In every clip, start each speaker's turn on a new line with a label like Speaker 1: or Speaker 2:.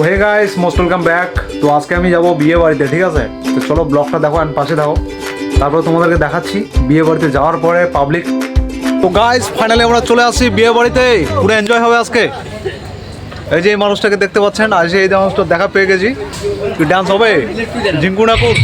Speaker 1: হে guys, most welcome back. তো আজকে আমি যাব বিয়ে বাড়িতে, ঠিক আছে? তো চলো ব্লগটা দেখো আর পাশে থাকো, তারপর তোমাদেরকে দেখাচ্ছি বিয়ে বাড়িতে যাওয়ার পরে পাবলিক। তো গাইস ফাইনালি আমরা চলে আসছি বিয়ে বাড়িতে, পুরো এনজয় হবে আজকে। এই যে এই মানুষটাকে দেখতে পাচ্ছেন, আর এই মানুষটা দেখা পেয়ে গেছি। ডান্স হবে জিঙ্কু নাকুর।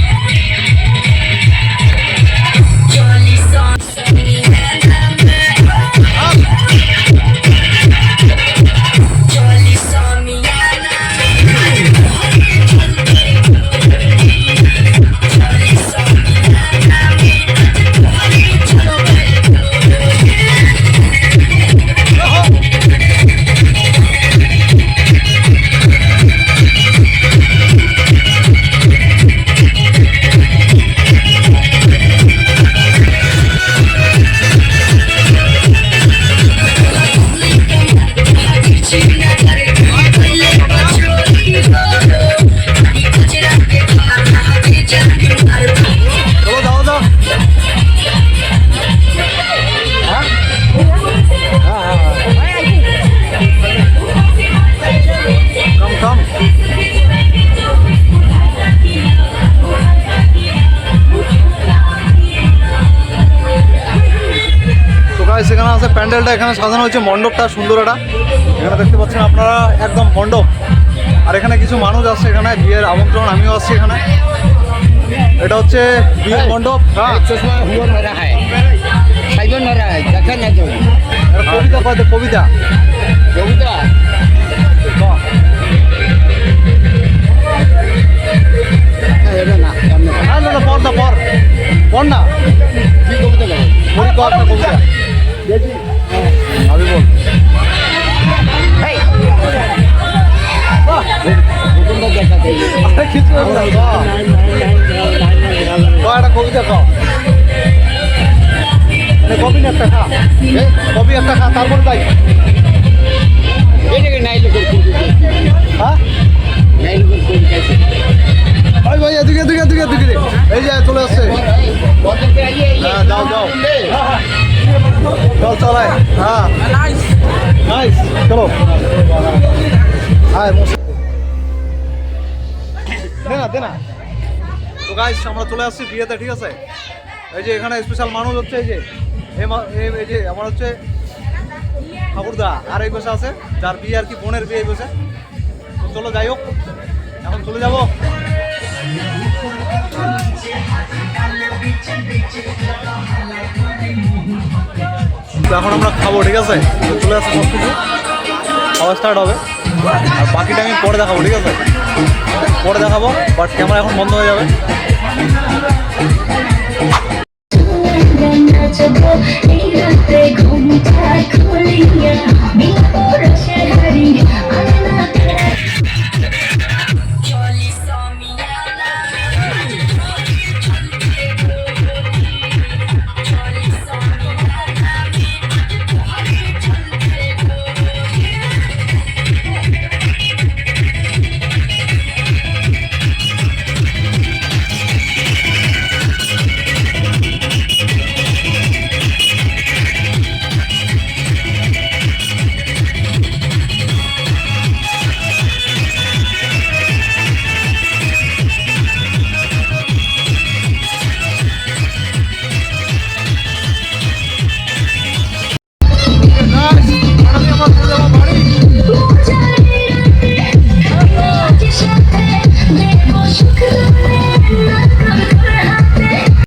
Speaker 1: সেখানে আছে প্যান্ডেলটা, এখানে সাজানো হয়েছে মণ্ডপটা, সুন্দর একটা। এখানে দেখতে পাচ্ছেন আপনারা একদম মণ্ডপ, আর এখানে কিছু মানুষ আসছে, এখানে বিয়ের আমন্ত্রণ, আমিও আসছি এখানে। এটা হচ্ছে বিয়ের মণ্ডপ। কবিতা কত কবিতা কবিতা পড় না, পড় না, কি কবিতা কবিতা আমি বল। কিছু একটা কবিতা কবি একটা খা, কবি একটা খা, তারপর তাই। হ্যাঁ ভাই, এদিকে এদিকে এদিকে এদিকে, এই যে চলে আসছে। হ্যাঁ যাও যাও, চল চলাই। হ্যাঁ নাইস, চলো। হ্যাঁ দে না। তো গাইস আমরা চলে আসছি বিয়েতে, ঠিক আছে? এই যে এখানে স্পেশাল মানুষ হচ্ছে, এই যে এই যে আমার হচ্ছে ঠাকুরদা, আর এই বসে আছে যার বিয়ে আর কি, বোনের বিয়ে এই বসে। তো চলো যাই হোক, এখন চলে যাবো। এখন আমরা খাবো, ঠিক আছে? চলে আসছে সব কিছু, খাওয়া স্টার্ট হবে, আর বাকিটা আমি পরে দেখাবো, ঠিক আছে? পরে দেখাবো, বাট ক্যামেরা এখন বন্ধ হয়ে যাবে।